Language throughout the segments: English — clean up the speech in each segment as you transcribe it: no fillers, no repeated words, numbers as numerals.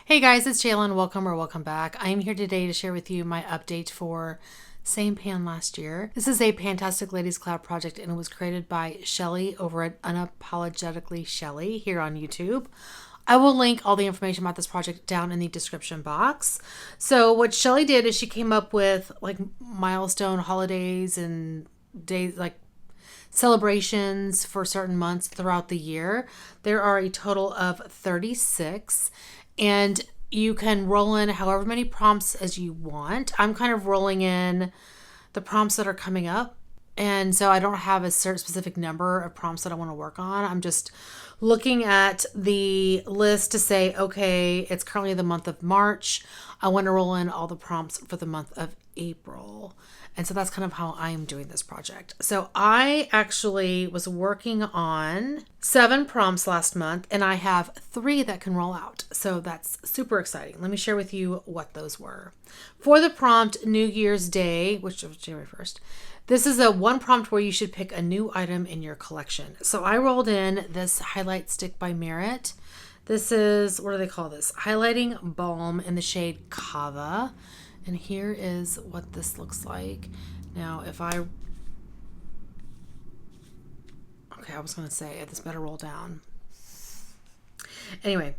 Hey guys, it's Jalen. Welcome back. I am here today to share with you my update for Same Pan last year. This is a Pantastic Ladies Collab project and it was created by Shelley over at Unapologetically Shelley here on YouTube. I will link all the information about this project down in the description box. So what Shelley did is she came up with like milestone holidays and days, like celebrations for certain months throughout the year. There are a total of 36 and you can roll in however many prompts as you want. I'm kind of rolling in the prompts that are coming up. And so I don't have a certain specific number of prompts that I want to work on. I'm just looking at the list to say, okay, it's currently the month of March. I want to roll in all the prompts for the month of April. And so that's kind of how I am doing this project. So I actually was working on 7 prompts last month and I have 3 that can roll out. So that's super exciting. Let me share with you what those were. For the prompt New Year's Day, which was January 1st, this is a one prompt where you should pick a new item in your collection. So I rolled in this highlight stick by Merit. This is, what do they call this? Highlighting balm in the shade Kava. And here is what this looks like. Now, if I... Okay, I was going to say, this better roll down. Anyway,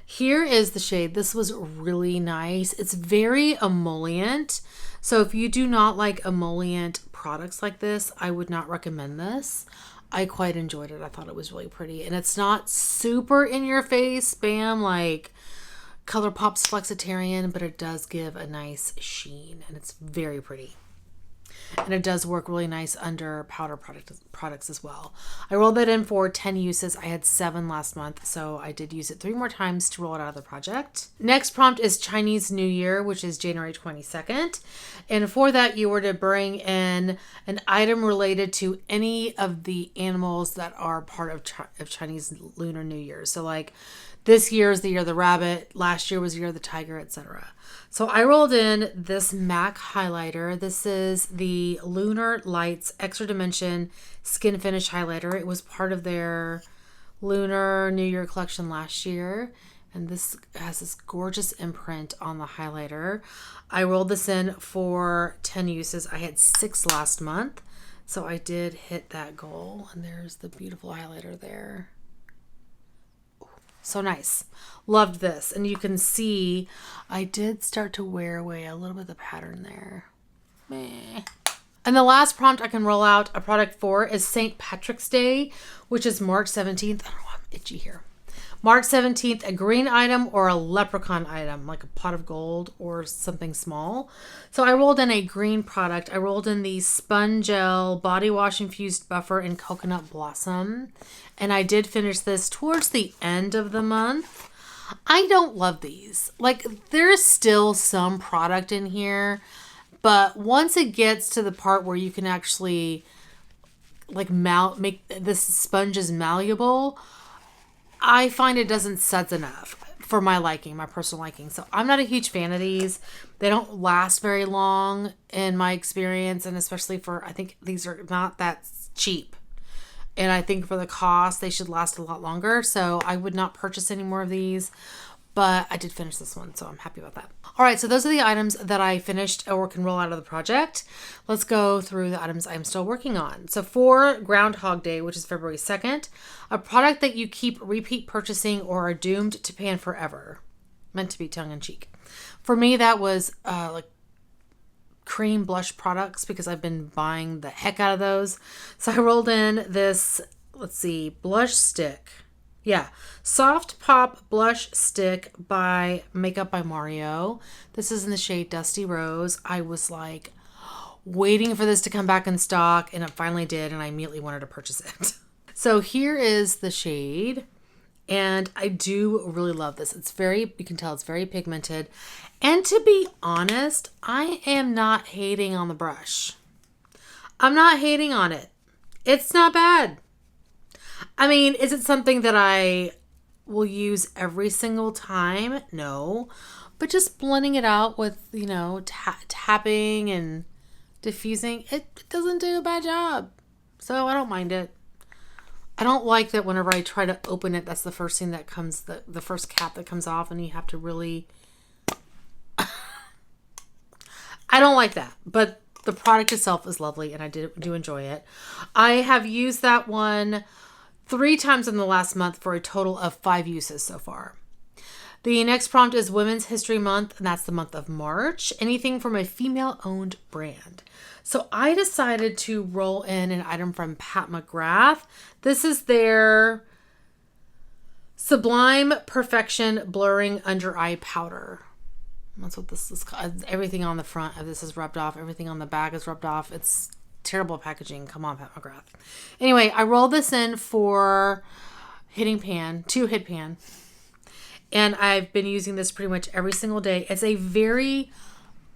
here is the shade. This was really nice. It's very emollient. So if you do not like emollient products like this, I would not recommend this. I quite enjoyed it. I thought it was really pretty. And it's not super in your face, spam, like ColourPop's Flexitarian, but it does give a nice sheen and it's very pretty. And it does work really nice under powder products as well. I rolled that in for 10 uses. I had 7 last month, so I did use it 3 more times to roll it out of the project. Next prompt is Chinese New Year, which is January 22nd. And for that, you were to bring in an item related to any of the animals that are part of Chinese Lunar New Year. So like this year is the year of the rabbit, last year was the year of the tiger, etc. So I rolled in this MAC highlighter. This is the Lunar Lights Extra Dimension Skin Finish Highlighter. It was part of their Lunar New Year collection last year. And this has this gorgeous imprint on the highlighter. I rolled this in for 10 uses. I had 6 last month. So I did hit that goal. And there's the beautiful highlighter there. So nice. Loved this. And you can see I did start to wear away a little bit of the pattern there. Meh. And the last prompt I can roll out a product for is St. Patrick's Day, which is March 17th. I don't know, I'm itchy here. March 17th, a green item or a leprechaun item, like a pot of gold or something small. So I rolled in a green product. I rolled in the Spun Gel Body Wash Infused Buffer in Coconut Blossom. And I did finish this towards the end of the month. I don't love these. Like, there's still some product in here. But once it gets to the part where you can actually like make this sponges malleable, I find it doesn't suds enough for my liking, my personal liking. So I'm not a huge fan of these. They don't last very long in my experience. And especially for, I think these are not that cheap. And I think for the cost, they should last a lot longer. So I would not purchase any more of these. But I did finish this one, so I'm happy about that. All right, so those are the items that I finished or can roll out of the project. Let's go through the items I'm still working on. So for Groundhog Day, which is February 2nd, a product that you keep repeat purchasing or are doomed to pan forever. Meant to be tongue-in-cheek. For me, that was like cream blush products because I've been buying the heck out of those. So I rolled in this, let's see, blush stick. Yeah, Soft Pop Blush Stick by Makeup by Mario. This is in the shade Dusty Rose. I was like waiting for this to come back in stock and it finally did and I immediately wanted to purchase it. So here is the shade and I do really love this. It's very, you can tell it's very pigmented. And to be honest, I am not hating on the brush. I'm not hating on it. It's not bad. I mean, is it something that I will use every single time? No. But just blending it out with, you know, tapping and diffusing, it doesn't do a bad job. So I don't mind it. I don't like that whenever I try to open it, that's the first thing that comes, the first cap that comes off, and you have to really... I don't like that, but the product itself is lovely, and I do enjoy it. I have used that one 3 times in the last month for a total of 5 uses so far. The next prompt is Women's History Month, and that's the month of March. Anything from a female-owned brand. So I decided to roll in an item from Pat McGrath. This is their Sublime Perfection Blurring Under Eye Powder. That's what this is called. Everything on the front of this is rubbed off. Everything on the back is rubbed off. It's terrible packaging. Come on, Pat McGrath. Anyway, I rolled this in for to hit pan. And I've been using this pretty much every single day. It's a very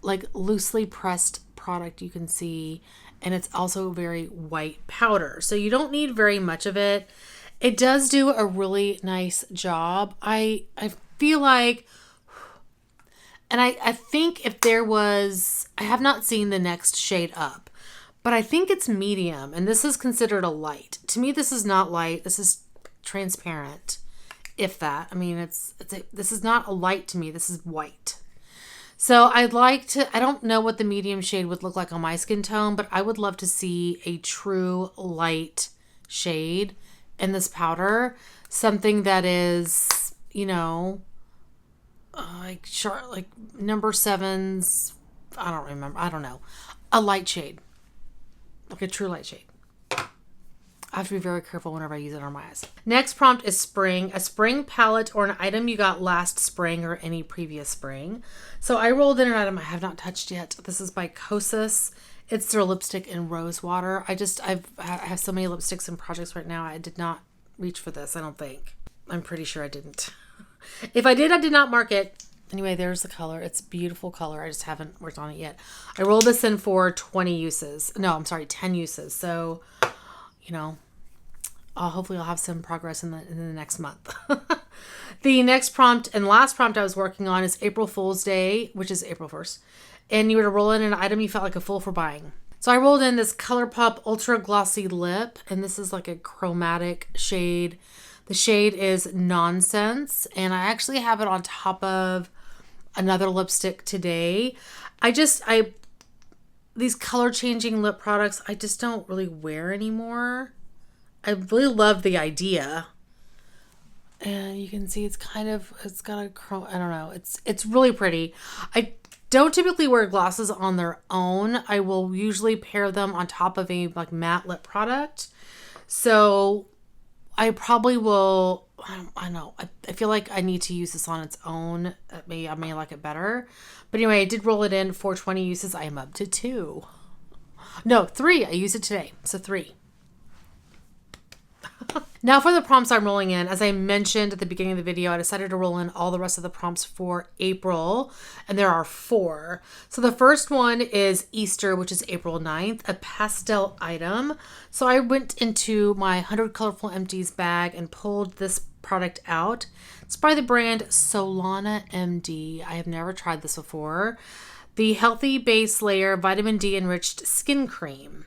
loosely pressed product, you can see. And it's also very white powder. So you don't need very much of it. It does do a really nice job. I feel like... And I think if there was... I have not seen the next shade up. But I think it's medium. And this is considered a light. To me, this is not light. This is transparent. If that. I mean, this is not a light to me. This is white. So I'd like to... I don't know what the medium shade would look like on my skin tone. But I would love to see a true light shade in this powder. Something that is, like number 7s. I don't remember. I don't know. A light shade. Like a true light shade. I have to be very careful whenever I use it on my eyes. Next prompt is spring. A spring palette or an item you got last spring or any previous spring. So I rolled in an item I have not touched yet. This is by Kosas. It's their lipstick in rose water. I have so many lipsticks and projects right now. I did not reach for this, I don't think. I'm pretty sure I didn't. If I did, I did not mark it. Anyway, there's the color. It's a beautiful color. I just haven't worked on it yet. I rolled this in for 20 uses. No, I'm sorry, 10 uses. So, hopefully I'll have some progress in the next month. The next prompt and last prompt I was working on is April Fool's Day, which is April 1st. And you were to roll in an item you felt like a fool for buying. So I rolled in this ColourPop Ultra Glossy Lip, and this is like a chromatic shade. The shade is Nonsense, and I actually have it on top of another lipstick today. These color changing lip products, I just don't really wear anymore. I really love the idea. And you can see it's got a chrome, I don't know. It's really pretty. I don't typically wear glosses on their own. I will usually pair them on top of a matte lip product. So I probably will, I don't know. I feel like I need to use this on its own. I may like it better. But anyway, I did roll it in for 20 uses. I am up to 2. No, 3. I used it today. So 3. Now for the prompts I'm rolling in. As I mentioned at the beginning of the video, I decided to roll in all the rest of the prompts for April. And there are 4. So the first one is Easter, which is April 9th, a pastel item. So I went into my 100 Colorful Empties bag and pulled this product out. It's by the brand Solana MD. I have never tried this before. The Healthy Base Layer Vitamin D Enriched Skin Cream.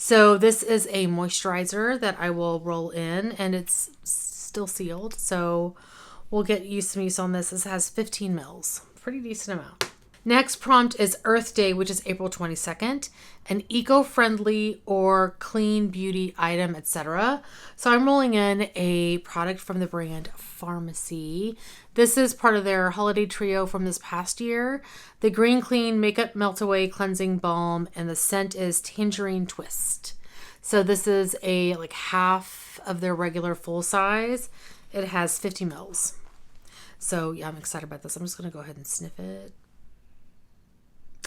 So this is a moisturizer that I will roll in, and it's still sealed. So we'll get some use on this. This has 15 mils, pretty decent amount. Next prompt is Earth Day, which is April 22nd, an eco-friendly or clean beauty item, etc. So I'm rolling in a product from the brand Pharmacy. This is part of their holiday trio from this past year. The Green Clean Makeup Melt Away Cleansing Balm, and the scent is Tangerine Twist. So this is a half of their regular full size. It has 50 mils. So yeah, I'm excited about this. I'm just going to go ahead and sniff it.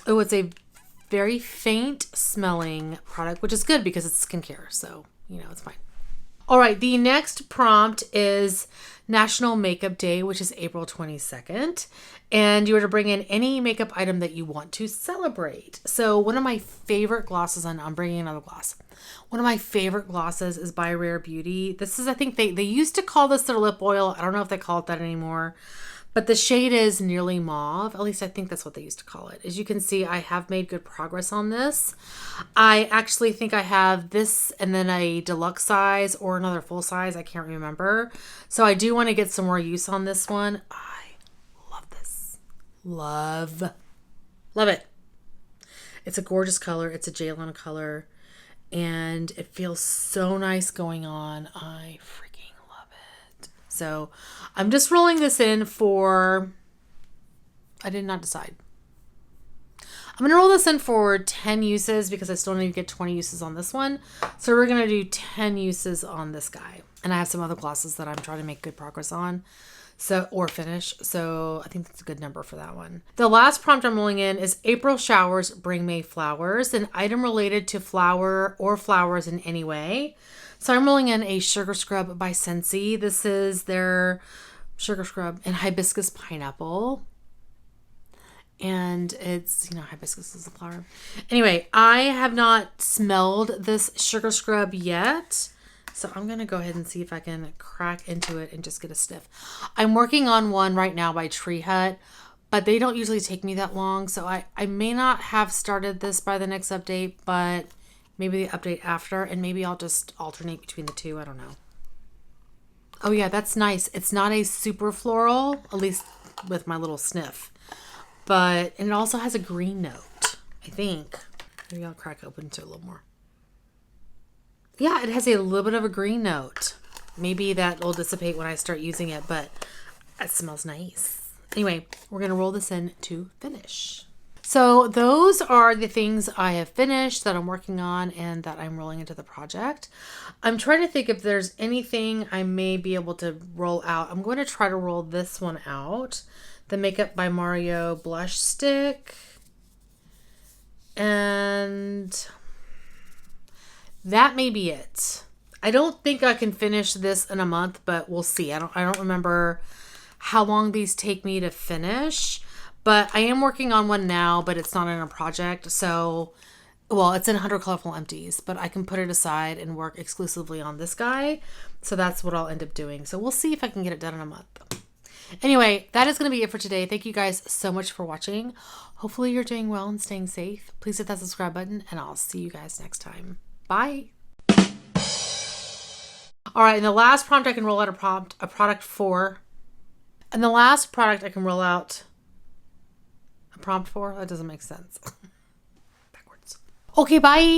Oh, it's a very faint smelling product, which is good because it's skincare. So, it's fine. All right. The next prompt is National Makeup Day, which is April 22nd. And you are to bring in any makeup item that you want to celebrate. So one of my favorite glosses, and I'm bringing another gloss. One of my favorite glosses is by Rare Beauty. This is, I think they used to call this their lip oil. I don't know if they call it that anymore. But the shade is nearly mauve. At least I think that's what they used to call it. As you can see, I have made good progress on this. I actually think I have this and then a deluxe size or another full size. I can't remember. So I do want to get some more use on this one. I love this. Love it. It's a gorgeous color. It's a J-Lon color. And it feels so nice going on. I freaking love it. So I'm just rolling this in for, I did not decide. I'm going to roll this in for 10 uses because I still need to get 20 uses on this one. So we're going to do 10 uses on this guy. And I have some other glosses that I'm trying to make good progress on. So, or finish. So I think that's a good number for that one. The last prompt I'm rolling in is April showers bring May flowers, an item related to flower or flowers in any way. So I'm rolling in a sugar scrub by Scentsy. This is their sugar scrub in hibiscus pineapple. And it's, you know, hibiscus is a flower. Anyway, I have not smelled this sugar scrub yet. So I'm going to go ahead and see if I can crack into it and just get a sniff. I'm working on one right now by Tree Hut, but they don't usually take me that long. So I may not have started this by the next update, but maybe the update after, and maybe I'll just alternate between the two. I don't know. Oh yeah, that's nice. It's not a super floral, at least with my little sniff, and it also has a green note, I think. Maybe I'll crack open to a little more. Yeah, it has a little bit of a green note. Maybe that will dissipate when I start using it, but it smells nice. Anyway, we're going to roll this in to finish. So those are the things I have finished that I'm working on and that I'm rolling into the project. I'm trying to think if there's anything I may be able to roll out. I'm going to try to roll this one out. The Makeup by Mario blush stick. And that may be it. I don't think I can finish this in a month, but we'll see. I don't remember how long these take me to finish, but I am working on one now, but it's not in a project. So, well, it's in 100 Colorful Empties, but I can put it aside and work exclusively on this guy. So that's what I'll end up doing. So we'll see if I can get it done in a month. Anyway, that is going to be it for today. Thank you guys so much for watching. Hopefully you're doing well and staying safe. Please hit that subscribe button, and I'll see you guys next time. Bye. All right, and the last prompt I can roll out a product for. And the last product I can roll out a prompt for. That doesn't make sense. Backwards. Okay, bye.